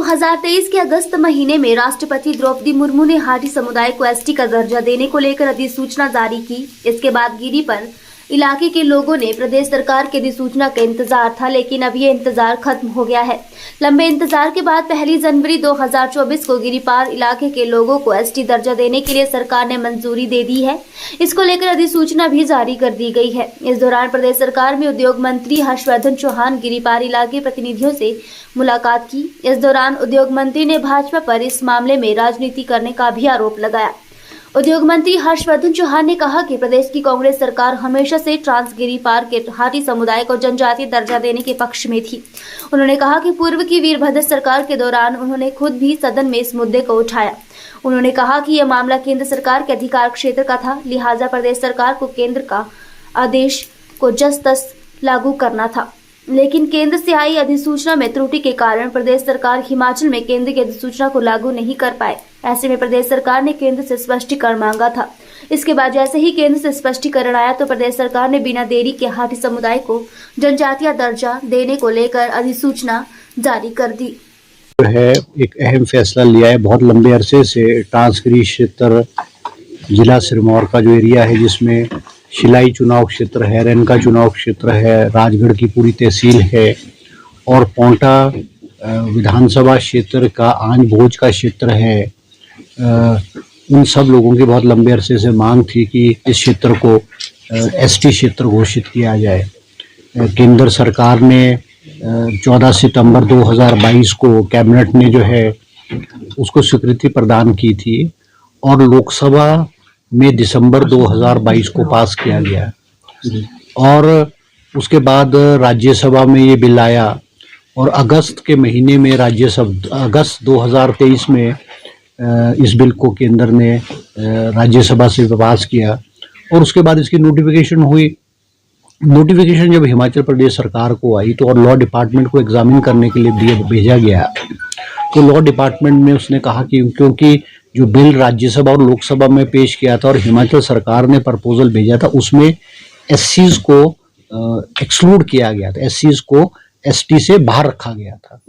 2023 के अगस्त महीने में राष्ट्रपति द्रौपदी मुर्मू ने हाटी समुदाय को एसटी का दर्जा देने को लेकर अधिसूचना जारी की। इसके बाद गिरी पर इलाके के लोगों ने प्रदेश सरकार की अधिसूचना का इंतजार था, लेकिन अब ये इंतजार खत्म हो गया है। लंबे इंतजार के बाद 1 जनवरी 2024 को गिरिपार इलाके के लोगों को एसटी दर्जा देने के लिए सरकार ने मंजूरी दे दी है। इसको लेकर अधिसूचना भी जारी कर दी गई है। इस दौरान प्रदेश सरकार में उद्योग मंत्री हर्षवर्धन चौहान गिरिपार इलाके प्रतिनिधियों से मुलाकात की। इस दौरान उद्योग मंत्री ने भाजपा पर इस मामले में राजनीति करने का भी आरोप लगाया। उद्योग मंत्री हर्षवर्धन चौहान ने कहा कि प्रदेश की कांग्रेस सरकार हमेशा से ट्रांस गिरिपार के हाटी समुदाय को जनजातीय दर्जा देने के पक्ष में थी। उन्होंने कहा कि पूर्व की वीरभद्र सरकार के दौरान उन्होंने खुद भी सदन में इस मुद्दे को उठाया। उन्होंने कहा कि यह मामला केंद्र सरकार के अधिकार क्षेत्र का था, लिहाजा प्रदेश सरकार को केंद्र का आदेश को जस तस लागू करना था, लेकिन केंद्र से आई अधिसूचना में त्रुटि के कारण प्रदेश सरकार हिमाचल में केंद्र की अधिसूचना को लागू नहीं कर पाए। ऐसे में प्रदेश सरकार ने केंद्र से स्पष्टीकरण मांगा था। इसके बाद जैसे ही केंद्र से स्पष्टीकरण आया तो प्रदेश सरकार ने बिना देरी के हाटी समुदाय को जनजातीय दर्जा देने को लेकर अधिसूचना जारी कर दी। है एक अहम फैसला लिया है। बहुत लंबे अरसे से ट्रांसगिरी क्षेत्र जिला सिरमौर का जो एरिया है, जिसमें शिलाई चुनाव क्षेत्र है, रेनका चुनाव क्षेत्र है, राजगढ़ की पूरी तहसील है और पौंटा विधानसभा क्षेत्र का आंज भोज का क्षेत्र है, उन सब लोगों की बहुत लंबे अरसे से मांग थी कि इस क्षेत्र को एसटी क्षेत्र घोषित किया जाए। केंद्र सरकार ने 14 सितंबर 2022 को कैबिनेट ने जो है उसको स्वीकृति प्रदान की थी और लोकसभा में दिसंबर 2022 को पास किया गया और उसके बाद राज्यसभा में ये बिल आया और अगस्त के महीने में अगस्त 2023 में इस बिल को केंद्र ने राज्यसभा से पास किया और उसके बाद इसकी नोटिफिकेशन हुई। नोटिफिकेशन जब हिमाचल प्रदेश सरकार को आई तो और लॉ डिपार्टमेंट को एग्जामिन करने के लिए भेजा गया तो लॉ डिपार्टमेंट में उसने कहा कि क्योंकि जो बिल राज्यसभा और लोकसभा में पेश किया था और हिमाचल सरकार ने प्रपोजल भेजा था उसमें एससीज को एक्सक्लूड किया गया था, एससीज को एसटी से बाहर रखा गया था।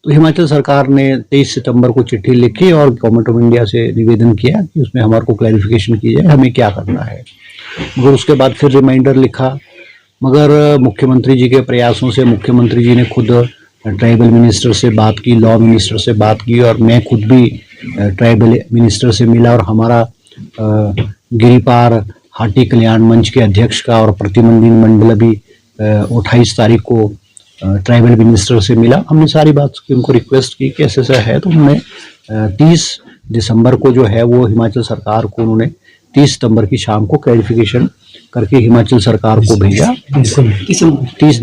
तो हिमाचल सरकार ने 23 सितंबर को चिट्ठी लिखी और गवर्नमेंट ऑफ इंडिया से निवेदन किया कि उसमें हमारे को क्लैरिफिकेशन की जाए हमें क्या करना है। मगर उसके बाद फिर रिमाइंडर लिखा, मगर मुख्यमंत्री जी के प्रयासों से मुख्यमंत्री जी ने खुद ट्राइबल मिनिस्टर से बात की, लॉ मिनिस्टर से बात की और मैं खुद भी ट्राइबल मिनिस्टर से मिला और हमारा गिरिपार हाटी कल्याण मंच के अध्यक्ष का और प्रतिनिधि मंडल भी 28 तारीख को ट्राइबल मिनिस्टर से मिला। हमने सारी बात की, उनको रिक्वेस्ट की कि ऐसा है, तो उन्होंने 30 दिसंबर को जो है वो हिमाचल सरकार को उन्होंने 30 सितंबर की शाम को क्लैरिफिकेशन करके हिमाचल सरकार को भेजा। 30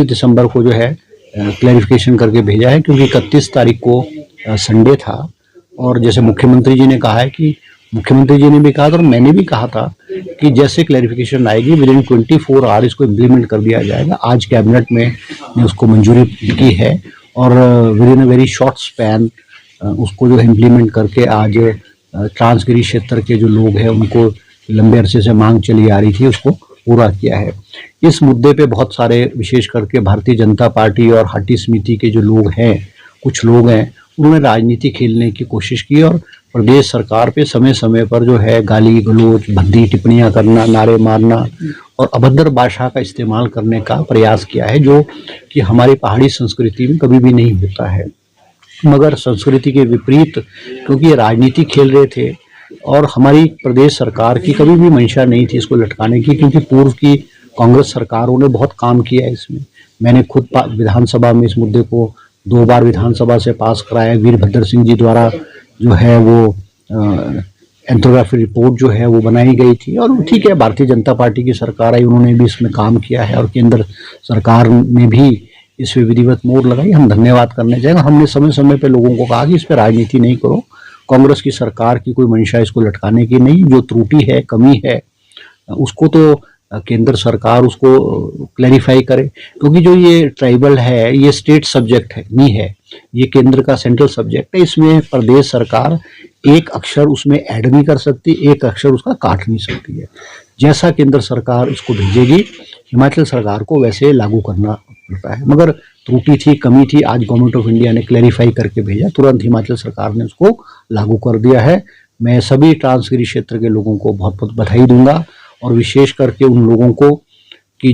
दिसंबर को जो है क्लैरिफिकेशन करके भेजा है, क्योंकि 31 तारीख को संडे था और जैसे मुख्यमंत्री जी ने कहा है कि मुख्यमंत्री जी ने भी कहा था और मैंने भी कहा था कि जैसे क्लैरिफिकेशन आएगी विद इन 24 आवर इसको इम्प्लीमेंट कर दिया जाएगा। आज कैबिनेट में उसको मंजूरी की है और with in a very short span उसको जो इम्प्लीमेंट करके आज ट्रांसगिरी क्षेत्र के जो लोग हैं उनको लंबे अरसे से मांग चली आ रही थी उसको पूरा किया है। इस मुद्दे पे बहुत सारे विशेष करके भारतीय जनता पार्टी और हाटी समिति के जो लोग हैं, कुछ लोग हैं, उन्होंने राजनीति खेलने की कोशिश की और प्रदेश सरकार पे समय समय पर जो है गाली गलौज भद्दी टिप्पणियां करना, नारे मारना और अभद्र भाषा का इस्तेमाल करने का प्रयास किया है, जो कि हमारी पहाड़ी संस्कृति में कभी भी नहीं होता है। मगर संस्कृति के विपरीत क्योंकि ये राजनीति खेल रहे थे और हमारी प्रदेश सरकार की कभी भी मंशा नहीं थी इसको लटकाने की, क्योंकि पूर्व की कांग्रेस सरकारों ने बहुत काम किया है इसमें। मैंने खुद विधानसभा में इस मुद्दे को 2 बार विधानसभा से पास कराया। वीरभद्र सिंह जी द्वारा जो है वो एंथ्रोग्राफी रिपोर्ट जो है वो बनाई गई थी और ठीक है, भारतीय जनता पार्टी की सरकार आई, उन्होंने भी इसमें काम किया है और केंद्र सरकार ने भी इस पे विधिवत मोहर लगाई। हम धन्यवाद करने चाहिए। हमने समय समय पे लोगों को कहा कि इस पर राजनीति नहीं करो, कांग्रेस की सरकार की कोई मंशा इसको लटकाने की नहीं, जो त्रुटि है, कमी है, उसको तो केंद्र सरकार उसको क्लैरिफाई करे, क्योंकि जो ये ट्राइबल है ये स्टेट सब्जेक्ट है नहीं है, ये केंद्र का सेंट्रल सब्जेक्ट है। इसमें प्रदेश सरकार एक अक्षर उसमें ऐड नहीं कर सकती, एक अक्षर उसका काट नहीं सकती है। जैसा केंद्र सरकार उसको भेजेगी हिमाचल सरकार को वैसे लागू करना पड़ता है। मगर त्रुटि थी, कमी थी, आज गवर्नमेंट ऑफ इंडिया ने क्लैरिफाई करके भेजा, तुरंत हिमाचल सरकार ने उसको लागू कर दिया है। मैं सभी ट्रांसगिरी क्षेत्र के लोगों को बहुत बहुत बधाई दूंगा और विशेष करके उन लोगों को कि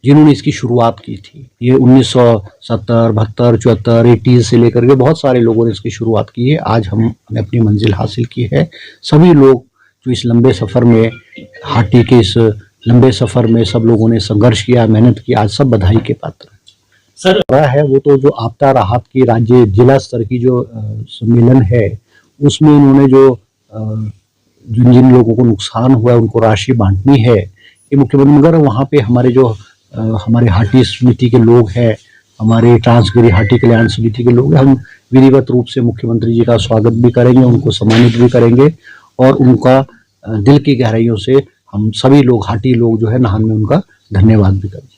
जिन्होंने इसकी शुरुआत की थी। ये 1970, 72, 74, 80 से लेकर के बहुत सारे लोगों ने इसकी शुरुआत की है। आज हमने अपनी मंजिल हासिल की है। सभी लोग जो इस लंबे सफ़र में, हाटी के इस लंबे सफ़र में सब लोगों ने संघर्ष किया, मेहनत की, आज सब बधाई के पात्र हैं। सर है वो तो जो आपदा राहत की राज्य जिला स्तर की जो सम्मेलन है, उसमें इन्होंने जो जिन लोगों को नुकसान हुआ है उनको राशि बांटनी है, ये मुख्यमंत्री, मगर वहाँ पे हमारे हाटी समिति के लोग हैं, हमारे ट्रांसगिरी हाटी कल्याण समिति के लोग हैं, हम विधिवत रूप से मुख्यमंत्री जी का स्वागत भी करेंगे, उनको सम्मानित भी करेंगे और उनका दिल की गहराइयों से हम सभी लोग, हाटी लोग जो है, नाहन में उनका धन्यवाद भी करेंगे।